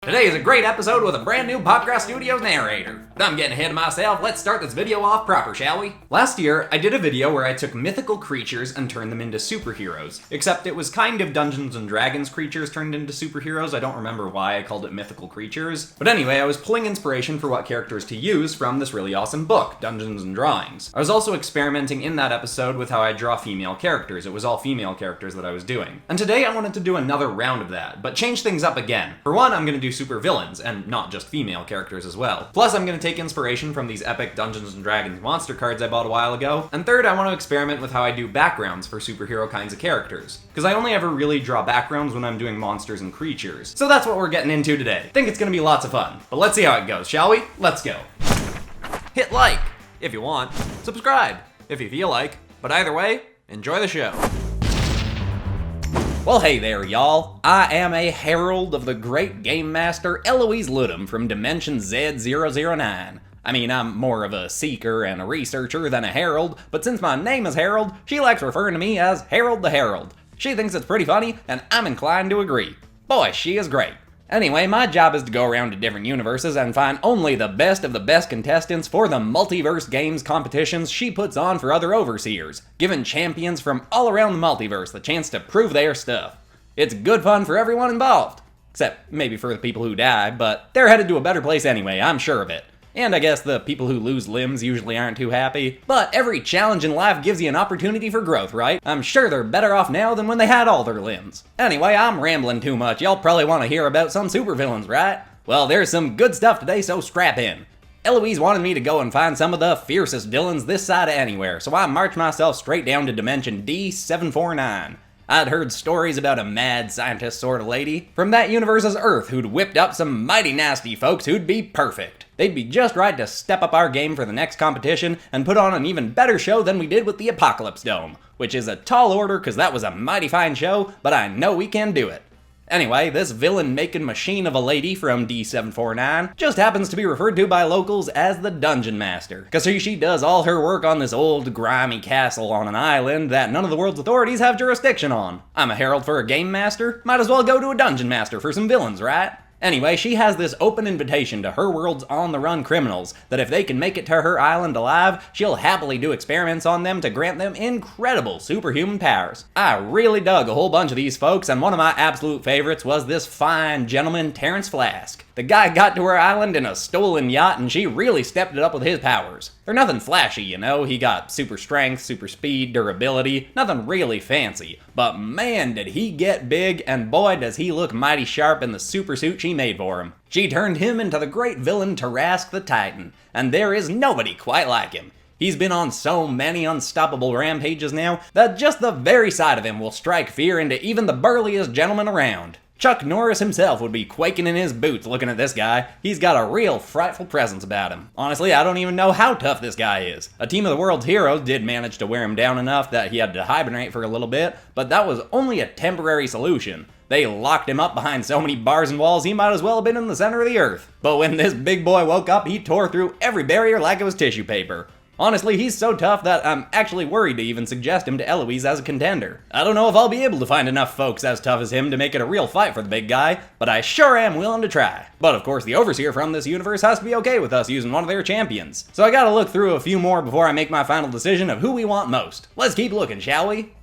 Today is a great episode with a brand new PopCross Studios narrator. But I'm getting ahead of myself, let's start this video off proper, shall we? Last year, I did a video where I took mythical creatures and turned them into superheroes. Except it was kind of Dungeons and Dragons creatures turned into superheroes. I don't remember why I called it mythical creatures. But anyway, I was pulling inspiration for what characters to use from this really awesome book, Dungeons and Drawings. I was also experimenting in that episode with how I draw female characters. It was all female characters that I was doing. And today I wanted to do another round of that, but change things up again. For one, I'm gonna do super villains, and not just female characters as well. Plus, I'm gonna take inspiration from these epic Dungeons and Dragons monster cards I bought a while ago. And third, I want to experiment with how I do backgrounds for superhero kinds of characters. Because I only ever really draw backgrounds when I'm doing monsters and creatures. So that's what we're getting into today. I think it's gonna be lots of fun. But let's see how it goes, shall we? Let's go. Hit like, if you want. Subscribe, if you feel like. But either way, enjoy the show. Well, hey there, y'all. I am a herald of the great game master Eloise Ludum from Dimension Z009. I mean, I'm more of a seeker and a researcher than a herald, but since my name is Herald, she likes referring to me as Herald the Herald. She thinks it's pretty funny, and I'm inclined to agree. Boy, she is great. Anyway, my job is to go around to different universes and find only the best of the best contestants for the Multiverse Games competitions she puts on for other overseers, giving champions from all around the multiverse the chance to prove their stuff. It's good fun for everyone involved. Except maybe for the people who die, but they're headed to a better place anyway, I'm sure of it. And I guess the people who lose limbs usually aren't too happy. But every challenge in life gives you an opportunity for growth, right? I'm sure they're better off now than when they had all their limbs. Anyway, I'm rambling too much. Y'all probably want to hear about some supervillains, right? Well, there's some good stuff today, so strap in. Eloise wanted me to go and find some of the fiercest villains this side of anywhere, so I marched myself straight down to Dimension D749. I'd heard stories about a mad scientist sort of lady from that universe's Earth who'd whipped up some mighty nasty folks who'd be perfect. They'd be just right to step up our game for the next competition and put on an even better show than we did with the Apocalypse Dome, which is a tall order because that was a mighty fine show, but I know we can do it. Anyway, this villain-making machine of a lady from D749 just happens to be referred to by locals as the Dungeon Master, because she does all her work on this old, grimy castle on an island that none of the world's authorities have jurisdiction on. I'm a herald for a game master, might as well go to a dungeon master for some villains, right? Anyway, she has this open invitation to her world's on-the-run criminals that if they can make it to her island alive, she'll happily do experiments on them to grant them incredible superhuman powers. I really dug a whole bunch of these folks, and one of my absolute favorites was this fine gentleman, Terrence Flask. The guy got to her island in a stolen yacht, and she really stepped it up with his powers. They're nothing flashy, you know, he got super strength, super speed, durability, nothing really fancy. But man, did he get big, and boy does he look mighty sharp in the super suit she made for him. She turned him into the great villain Tarrasque the Titan, and there is nobody quite like him. He's been on so many unstoppable rampages now that just the very sight of him will strike fear into even the burliest gentleman around. Chuck Norris himself would be quaking in his boots looking at this guy. He's got a real frightful presence about him. Honestly, I don't even know how tough this guy is. A team of the world's heroes did manage to wear him down enough that he had to hibernate for a little bit, but that was only a temporary solution. They locked him up behind so many bars and walls he might as well have been in the center of the earth. But when this big boy woke up, he tore through every barrier like it was tissue paper. Honestly, he's so tough that I'm actually worried to even suggest him to Eloise as a contender. I don't know if I'll be able to find enough folks as tough as him to make it a real fight for the big guy, but I sure am willing to try. But of course, the overseer from this universe has to be okay with us using one of their champions. So I gotta look through a few more before I make my final decision of who we want most. Let's keep looking, shall we?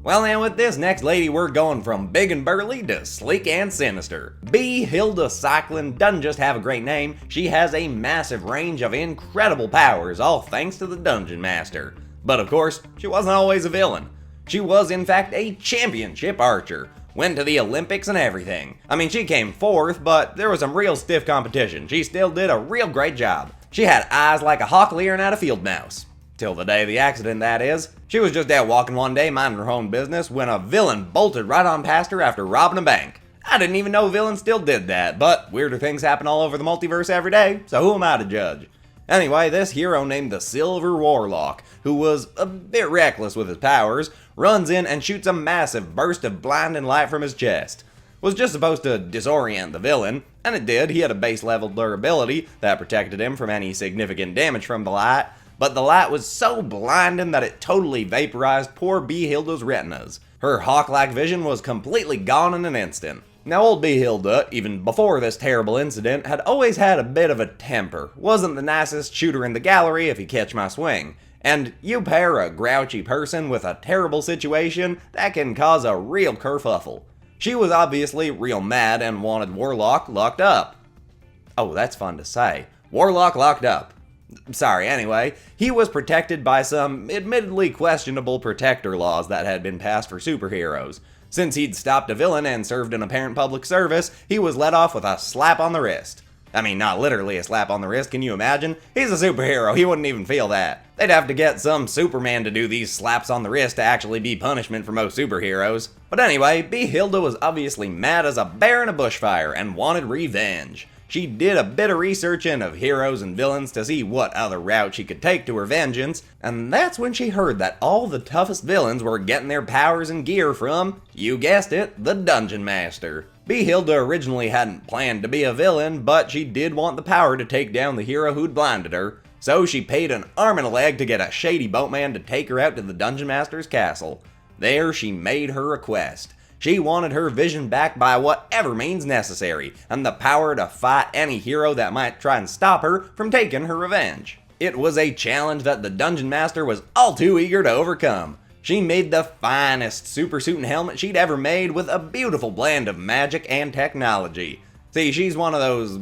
Well, now with this next lady, we're going from big and burly to sleek and sinister. B. Hilda Cyclone doesn't just have a great name, she has a massive range of incredible powers, all thanks to the Dungeon Master. But of course, she wasn't always a villain. She was in fact a championship archer. Went to the Olympics and everything. I mean, she came fourth, but there was some real stiff competition. She still did a real great job. She had eyes like a hawk leering at a field mouse. Till the day of the accident, that is. She was just out walking one day, minding her own business, when a villain bolted right on past her after robbing a bank. I didn't even know villains still did that, but weirder things happen all over the multiverse every day, so who am I to judge? Anyway, this hero named the Silver Warlock, who was a bit reckless with his powers, runs in and shoots a massive burst of blinding light from his chest. Was just supposed to disorient the villain, and it did. He had a base level durability that protected him from any significant damage from the light, but the light was so blinding that it totally vaporized poor Behilda's retinas. Her hawk-like vision was completely gone in an instant. Now old Behilda, even before this terrible incident, had always had a bit of a temper. Wasn't the nicest shooter in the gallery if you catch my swing. And you pair a grouchy person with a terrible situation, that can cause a real kerfuffle. She was obviously real mad and wanted Warlock locked up. Oh, that's fun to say. Warlock locked up. Sorry, anyway, he was protected by some admittedly questionable protector laws that had been passed for superheroes. Since he'd stopped a villain and served an apparent public service, he was let off with a slap on the wrist. I mean, not literally a slap on the wrist, can you imagine? He's a superhero, he wouldn't even feel that. They'd have to get some Superman to do these slaps on the wrist to actually be punishment for most superheroes. But anyway, Behilda was obviously mad as a bear in a bushfire and wanted revenge. She did a bit of researching of heroes and villains to see what other route she could take to her vengeance, and that's when she heard that all the toughest villains were getting their powers and gear from, you guessed it, the Dungeon Master. Behilda originally hadn't planned to be a villain, but she did want the power to take down the hero who'd blinded her, so she paid an arm and a leg to get a shady boatman to take her out to the Dungeon Master's castle. There she made her request. She wanted her vision back by whatever means necessary, and the power to fight any hero that might try and stop her from taking her revenge. It was a challenge that the Dungeon Master was all too eager to overcome. She made the finest supersuit and helmet she'd ever made with a beautiful blend of magic and technology. See, she's one of those,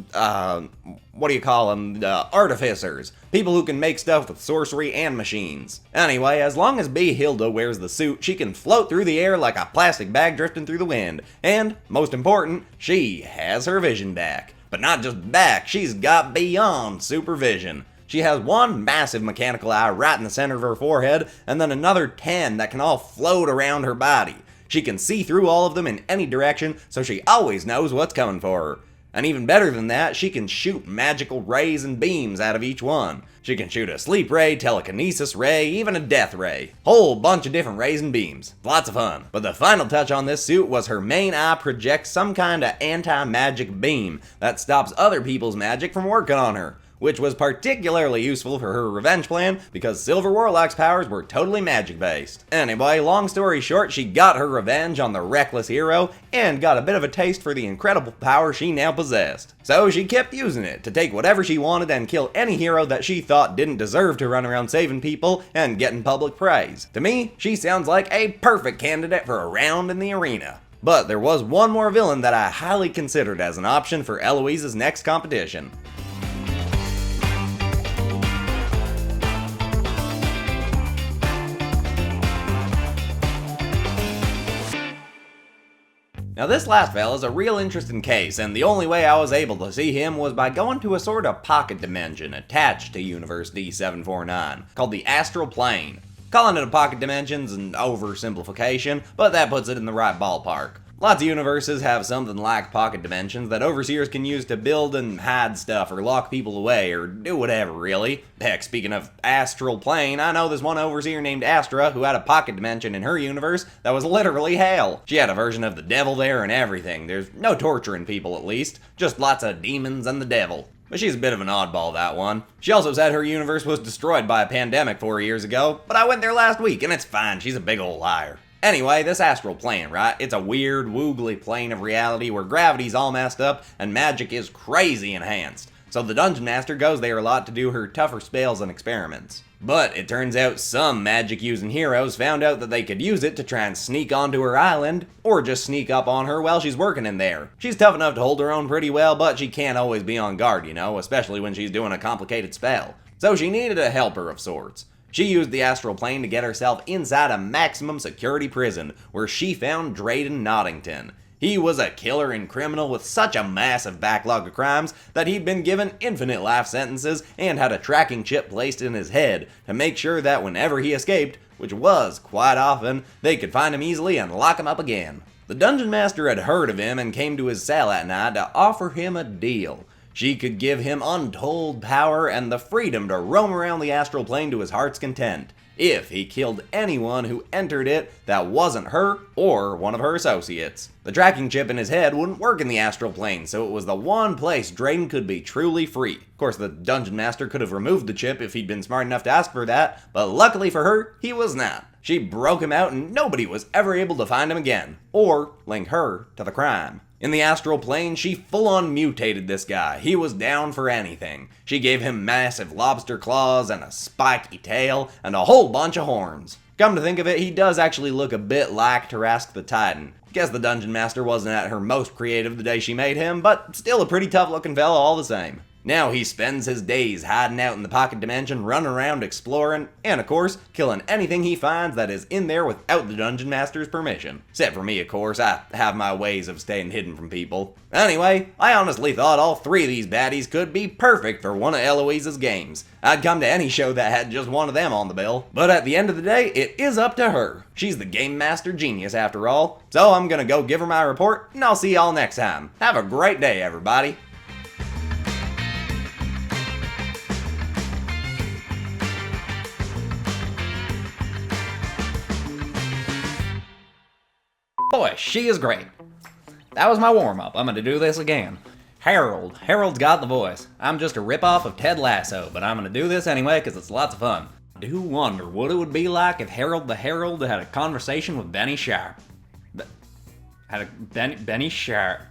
artificers. People who can make stuff with sorcery and machines. Anyway, as long as Behilda wears the suit, she can float through the air like a plastic bag drifting through the wind. And, most important, she has her vision back. But not just back, she's got beyond supervision. She has one massive mechanical eye right in the center of her forehead, and then another 10 that can all float around her body. She can see through all of them in any direction, so she always knows what's coming for her. And even better than that, she can shoot magical rays and beams out of each one. She can shoot a sleep ray, telekinesis ray, even a death ray. Whole bunch of different rays and beams. Lots of fun. But the final touch on this suit was her main eye projects some kind of anti-magic beam that stops other people's magic from working on her, which was particularly useful for her revenge plan because Silver Warlock's powers were totally magic-based. Anyway, long story short, she got her revenge on the reckless hero and got a bit of a taste for the incredible power she now possessed. So she kept using it to take whatever she wanted and kill any hero that she thought didn't deserve to run around saving people and getting public praise. To me, she sounds like a perfect candidate for a round in the arena. But there was one more villain that I highly considered as an option for Eloise's next competition. Now this last fella's a real interesting case, and the only way I was able to see him was by going to a sort of pocket dimension attached to Universe D749, called the Astral Plane. Calling it a pocket dimension's an oversimplification, but that puts it in the right ballpark. Lots of universes have something like pocket dimensions that overseers can use to build and hide stuff or lock people away or do whatever, really. Heck, speaking of astral plane, I know this one overseer named Astra who had a pocket dimension in her universe that was literally hell. She had a version of the devil there and everything. There's no torturing people, at least. Just lots of demons and the devil. But she's a bit of an oddball, that one. She also said her universe was destroyed by a pandemic 4 years ago, but I went there last week and it's fine. She's a big old liar. Anyway, this astral plane, right? It's a weird, woogly plane of reality where gravity's all messed up and magic is crazy enhanced. So the Dungeon Master goes there a lot to do her tougher spells and experiments. But it turns out some magic-using heroes found out that they could use it to try and sneak onto her island, or just sneak up on her while she's working in there. She's tough enough to hold her own pretty well, but she can't always be on guard, you know, especially when she's doing a complicated spell. So she needed a helper of sorts. She used the astral plane to get herself inside a maximum security prison, where she found Drayden Nottington. He was a killer and criminal with such a massive backlog of crimes that he'd been given infinite life sentences and had a tracking chip placed in his head to make sure that whenever he escaped, which was quite often, they could find him easily and lock him up again. The Dungeon Master had heard of him and came to his cell at night to offer him a deal. She could give him untold power and the freedom to roam around the astral plane to his heart's content, if he killed anyone who entered it that wasn't her or one of her associates. The tracking chip in his head wouldn't work in the astral plane, so it was the one place Drayden could be truly free. Of course, the Dungeon Master could have removed the chip if he'd been smart enough to ask for that, but luckily for her, he was not. She broke him out and nobody was ever able to find him again, or link her to the crime. In the astral plane, she full-on mutated this guy. He was down for anything. She gave him massive lobster claws and a spiky tail and a whole bunch of horns. Come to think of it, he does actually look a bit like Tarrasque the Titan. Guess the Dungeon Master wasn't at her most creative the day she made him, but still a pretty tough-looking fella all the same. Now he spends his days hiding out in the pocket dimension, running around exploring, and of course, killing anything he finds that is in there without the Dungeon Master's permission. Except for me, of course, I have my ways of staying hidden from people. Anyway, I honestly thought all three of these baddies could be perfect for one of Eloise's games. I'd come to any show that had just one of them on the bill. But at the end of the day, it is up to her. She's the Game Master genius after all. So I'm gonna go give her my report, and I'll see y'all next time. Have a great day, everybody. Boy, she is great. That was my warm-up. I'm gonna do this again. Herald. Herald's got the voice. I'm just a ripoff of Ted Lasso, but I'm gonna do this anyway because it's lots of fun. I do wonder what it would be like if Herald the Herald had a conversation with Benny Sharp. Benny Sharp.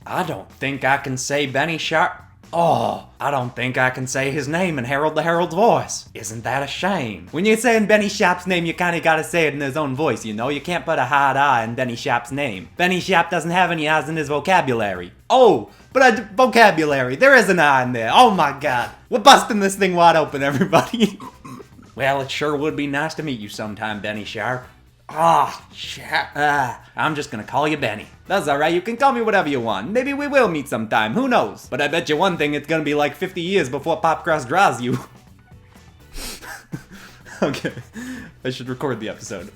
I don't think I can say Benny Sharp. Oh, I don't think I can say his name in Herald the Herald's voice. Isn't that a shame? When you're saying Benny Sharp's name, you kinda gotta say it in his own voice, you know? You can't put a hard I in Benny Sharp's name. Benny Sharp doesn't have any I's in his vocabulary. Oh, but vocabulary, there is an I in there. Oh my god. We're busting this thing wide open, everybody. Well, it sure would be nice to meet you sometime, Benny Sharp. I'm just gonna call you Benny. That's alright, you can call me whatever you want. Maybe we will meet sometime, who knows? But I bet you one thing, it's gonna be like 50 years before PopCross draws you. Okay, I should record the episode.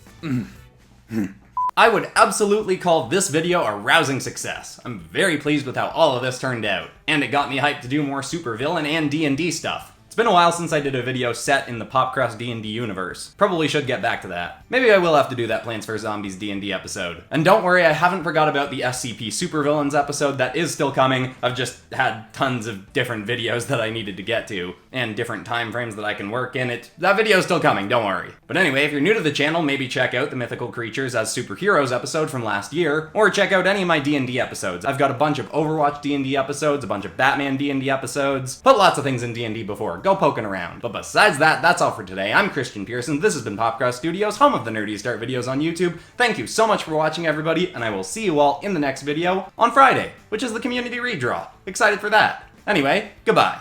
I would absolutely call this video a rousing success. I'm very pleased with how all of this turned out. And it got me hyped to do more supervillain and D&D stuff. It's been a while since I did a video set in the PopCross D&D universe. Probably should get back to that. Maybe I will have to do that Plants vs. Zombies D&D episode. And don't worry, I haven't forgot about the SCP Supervillains episode that is still coming. I've just had tons of different videos that I needed to get to, and different time frames that I can work in. That video's still coming, don't worry. But anyway, if you're new to the channel, maybe check out the Mythical Creatures as Superheroes episode from last year, or check out any of my D&D episodes. I've got a bunch of Overwatch D&D episodes, a bunch of Batman D&D episodes, put lots of things in D&D before. Go poking around. But besides that, that's all for today. I'm Christian Pearson. This has been PopCross Studios, home of the nerdy start videos on YouTube. Thank you so much for watching, everybody, and I will see you all in the next video on Friday, which is the community redraw. Excited for that. Anyway, goodbye.